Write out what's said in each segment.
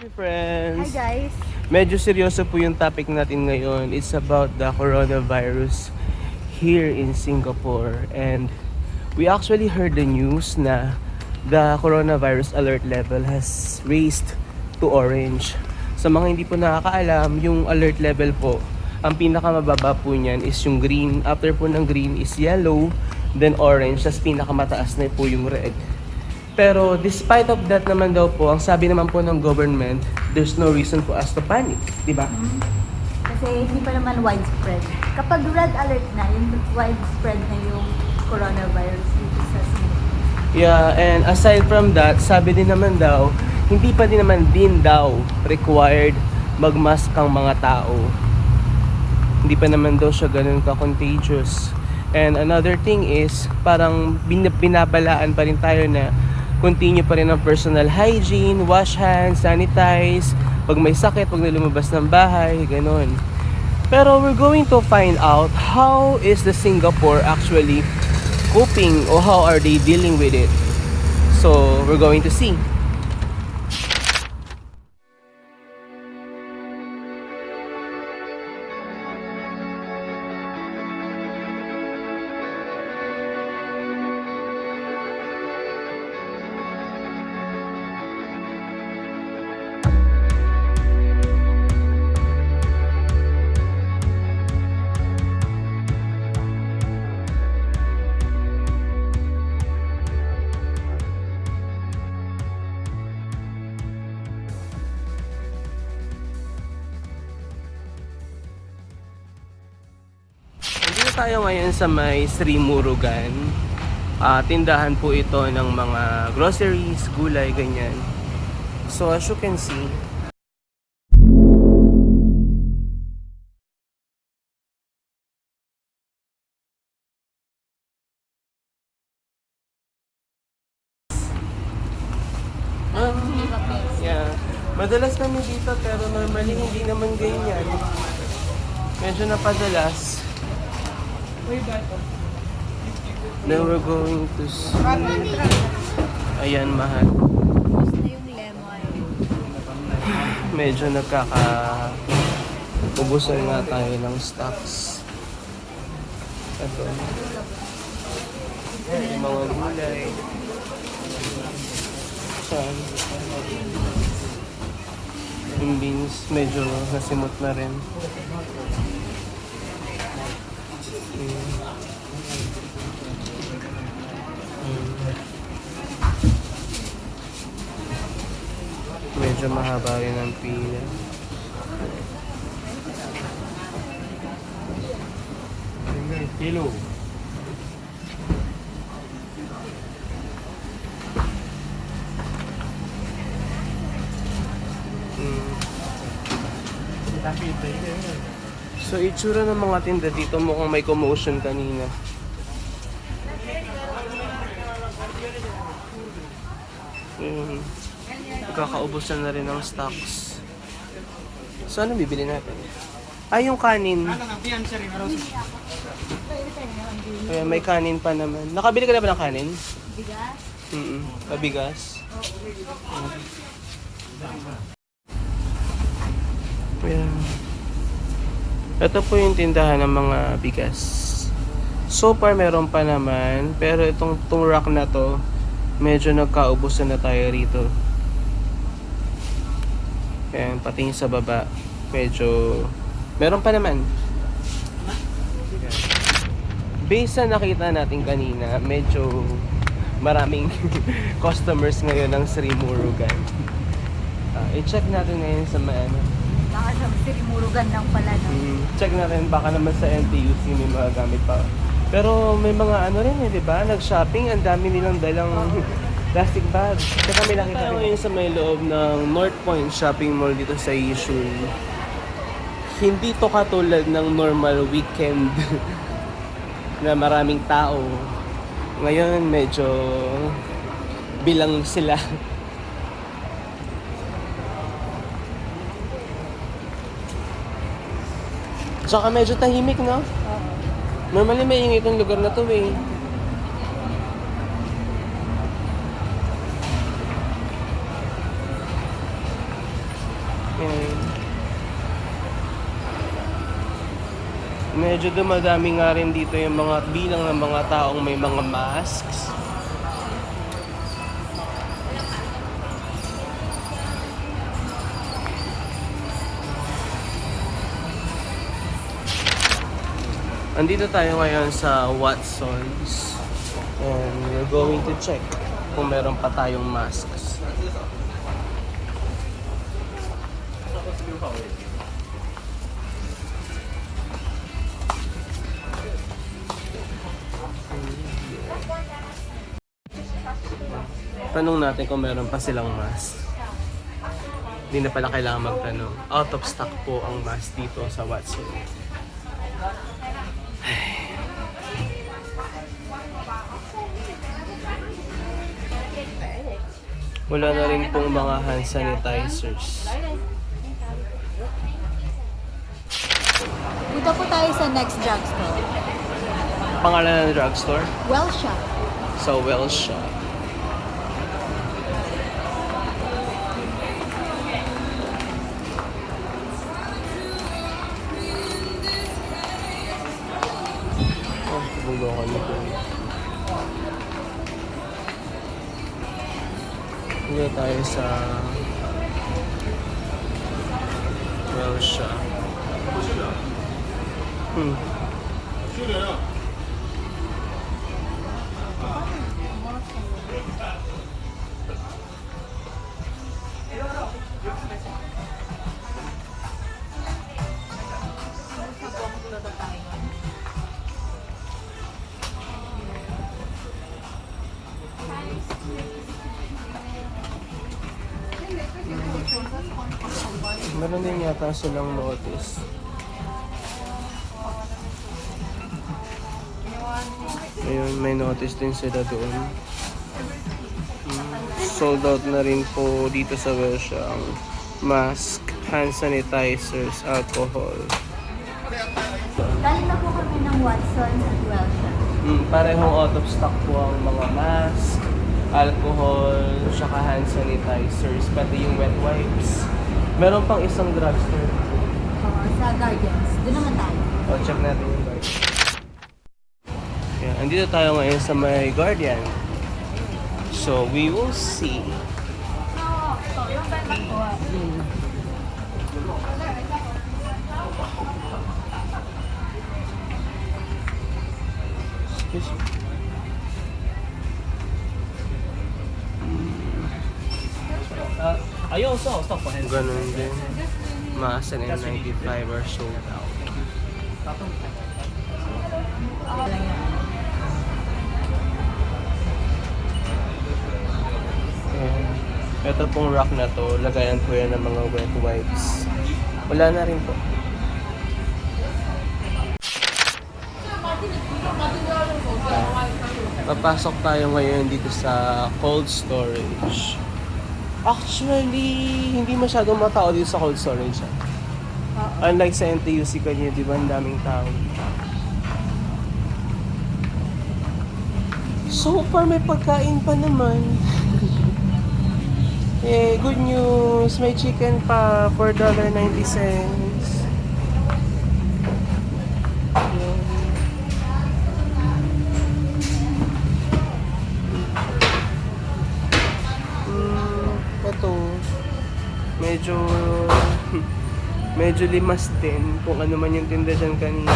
Hi friends! guys! Medyo seryoso po yung topic natin ngayon. It's about the coronavirus here in Singapore. And we actually heard the news na the coronavirus alert level has raised to orange. Sa mga hindi po nakakaalam, yung alert level po, ang pinakamababa po niyan is yung green. After po ng green is yellow, then orange, tas pinakamataas na po yung red. Pero despite of that naman daw po, ang sabi naman po ng government, there's no reason for us to panic, di ba? Kasi hindi pa naman widespread. Kapag red alert na, yung widespread na yung coronavirus dito sa Singapore. Yeah, and aside from that, sabi din naman daw, hindi pa din naman din daw required magmask ang mga tao. Hindi pa naman daw siya ganun ka-contagious. And another thing is, parang binabalaan pa rin tayo na continue pa rin ang personal hygiene, wash hands, sanitize, pag may sakit, pag lumabas ng bahay, ganun. Pero we're going to find out how is the Singapore actually coping or how are they dealing with it. So, we're going to see. Dito tayo ngayon sa may Sri Murugan. Tindahan po ito ng mga groceries, gulay, ganyan. So as you can see, yeah, madalas kami dito pero normally hindi naman ganyan. Medyo napadalas. Then we're going to see. Ayan, mahal. Tapos na yung lemon. Medyo ubusan nga tayo ng stocks. Ito. Yung mga gulay. Saan? Yung beans, medyo nasimot na rin. Medyo mahaba rin ang pila. Kilo. So itsura ng mga tinda dito mukhang may commotion kanina. Kakaubos na rin ng stocks. So ano bibili natin? Ay, yung kanin. Kaya may kanin pa naman. Nakabili ka na ba ng kanin? Bigas? Pabigas. Ayan. Ito po yung tindahan ng mga bigas. So far meron pa naman, pero itong rack na to, medyo nagkaubusan na tayo rito. Ayan, pati sa baba, medyo meron pa naman. Based sa nakita natin kanina, medyo maraming customers ngayon ng Sri Murugan. I-check natin ngayon sa Baka sa Murugan lang pala, no? check natin, baka naman sa NTUC may mga gamit pa. Pero may mga rin di ba? Nag-shopping, ang dami nilang dalang plastic bags. Saka may nakita tayo ngayon sa may loob ng North Point Shopping Mall dito sa Yishun. Hindi to katulad ng normal weekend na maraming tao. Ngayon medyo bilang sila. Tsaka medyo tahimik, no? Normally may ingay itong lugar na to eh. medyo dumadami nga rin dito yung mga bilang ng mga taong may mga masks. Andito tayo ngayon sa Watson's and we're going to check kung meron pa tayong masks. Tanong natin kung meron pa silang mask. Hindi na pala kailangan magtanong. Out of stock po ang mask dito sa Watson's. Wala na rin pong mga hand sanitizers. Dito po tayo sa next drugstore. Pangalan ng drugstore? Wellshop. Sa Wellshop. Oh, bulo ako nito. Hindi tayo sa Wellshop. Meron din yata silang notice. Ayun, may notice din sila doon. Sold out na rin po dito sa Wellshop ang mask, hand sanitizers, alcohol. Galing na po kami ng Watson's at Wellshop. Parehong out of stock po ang mga mask, alcohol, saka hand sanitizers, pati yung wet wipes. Meron pang isang drugstore. Sa Guardians. Doon naman tayo. O, check natin yung Guardian. Yeah, andito tayo ngayon sa may Guardian. So, we will see. Excuse me. Ganun din. Mga N95 are sold out. And ito pong rack na to, lagayan po yan ng mga wet wipes. Wala na rin po. Papasok tayo ngayon dito sa cold storage. Actually, hindi masyadong matao dito sa cold storage. Unlike sa NTUC kanina, di ba, ang daming tao. So far, may pagkain pa naman. Good news. May chicken pa for $1.90. Ito, medyo limas din kung ano man yung tinda dyan kanina.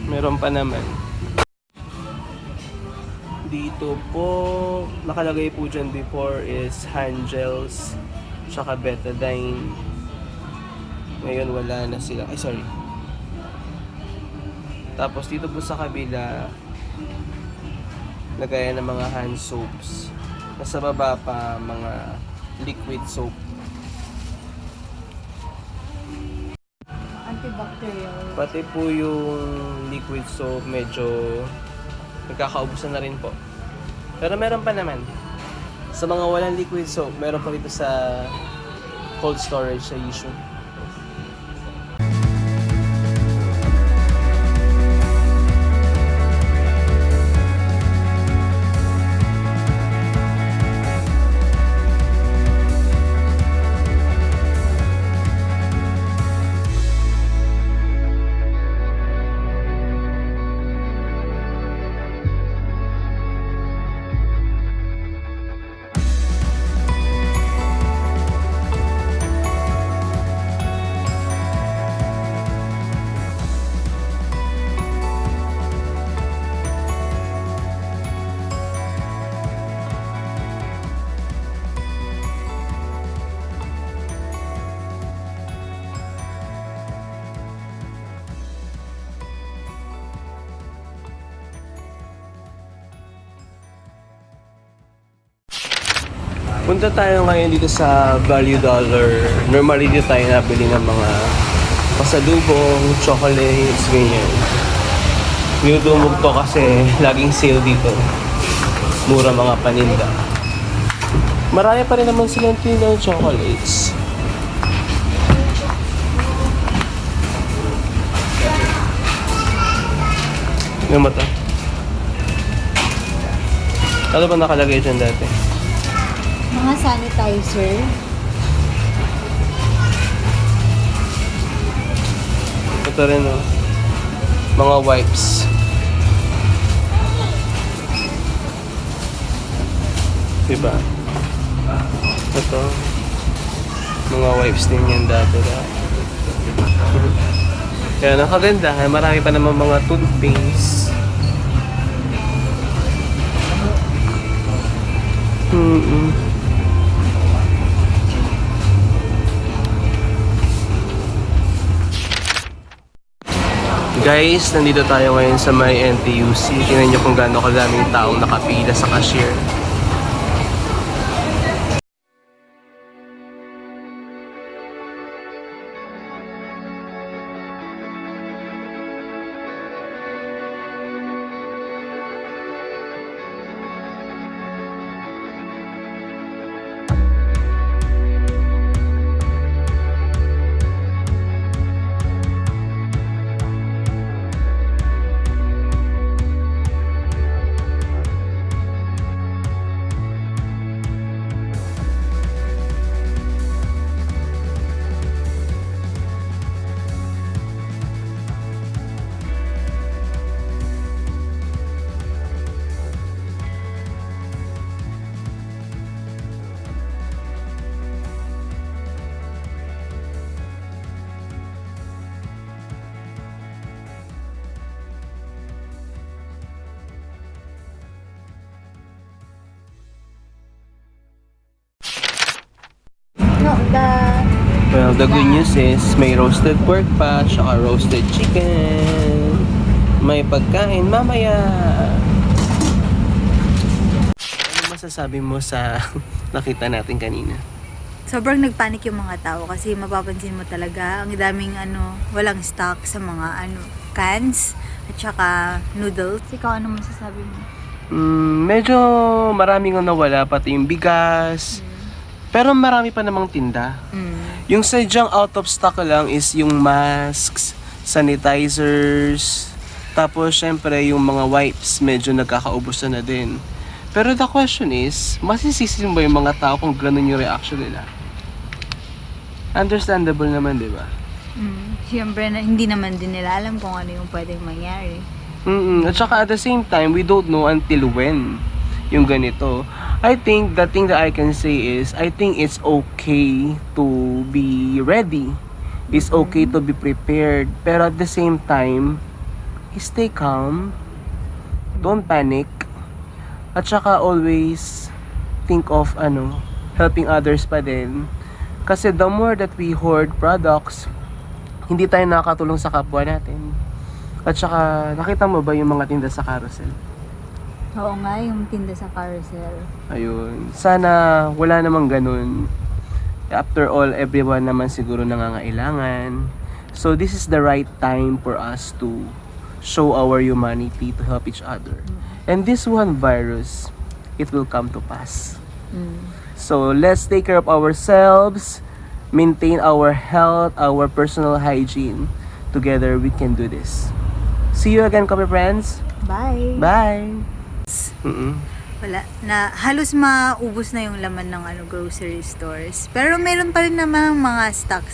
Meron pa naman. Dito po, nakalagay po dyan before is hand gels, tsaka betadine. Ngayon wala na sila. Ay, sorry. Tapos dito po sa kabila, lagayan ng mga hand soaps. Nasa baba pa, mga liquid soap. Antibacterial. Pati po yung liquid soap, medyo nagkakaubusan na rin po. Pero meron pa naman. Sa mga walang liquid soap, meron pa dito sa cold storage sa issue. Punta tayo ngayon dito sa Value Dollar. Normally dito tayo nabili ng mga pasalubong, chocolates, ganyan. Dinudumog to kasi laging sale dito. Mura mga paninda. Marami pa rin naman silang tinda ng chocolates. Ano ba ito? Ano ba nakalagay dyan dati? Mga sanitizer. Ito rin, oh. Mga wipes. Diba? Ito. Mga wipes din yan dati. Kaya nakaganda. Marami pa naman mga toothpaste. Guys, nandito tayo ngayon sa may NTUC. Tingnan nyo kung gaano kadaming taong nakapila sa cashier. No, Well, the good news is may roasted pork pa, saka roasted chicken. May pagkain mamaya. Ano masasabi mo sa nakita natin kanina? sobrang nagpanik yung mga tao kasi mapapansin mo talaga ang daming walang stock sa mga cans at saka noodles. Ikaw ano masasabi mo? Medyo maraming nawala, pati yung bigas. Pero marami pa namang tinda. Yung sadyang out of stock lang is yung masks, sanitizers, tapos syempre yung mga wipes medyo nagkakaubos na din. Pero the question is, masisisi mo ba yung mga tao kung ganun yung reaction nila? Understandable naman, di ba? Siyempre hindi naman din nila alam kung ano yung pwedeng mangyari. At saka at the same time, we don't know until when yung ganito. I think the thing that I can say is, I think it's okay to be ready. It's okay to be prepared. Pero at the same time, stay calm. Don't panic. At saka always think of helping others pa din. Kasi the more that we hoard products, hindi tayo nakakatulong sa kapwa natin. At saka, nakita mo ba yung mga tinda sa carousel? Oo nga, yung tinda sa carousel. Ayun. Sana wala namang ganun. After all, everyone naman siguro nangangailangan. So, this is the right time for us to show our humanity to help each other. And this one virus, it will come to pass. So, let's take care of ourselves, maintain our health, our personal hygiene. Together, we can do this. See you again, Coffee Friends. Bye! Bye! Wala na, halos maubos na yung laman ng grocery stores. Pero meron pa rin naman mga stocks.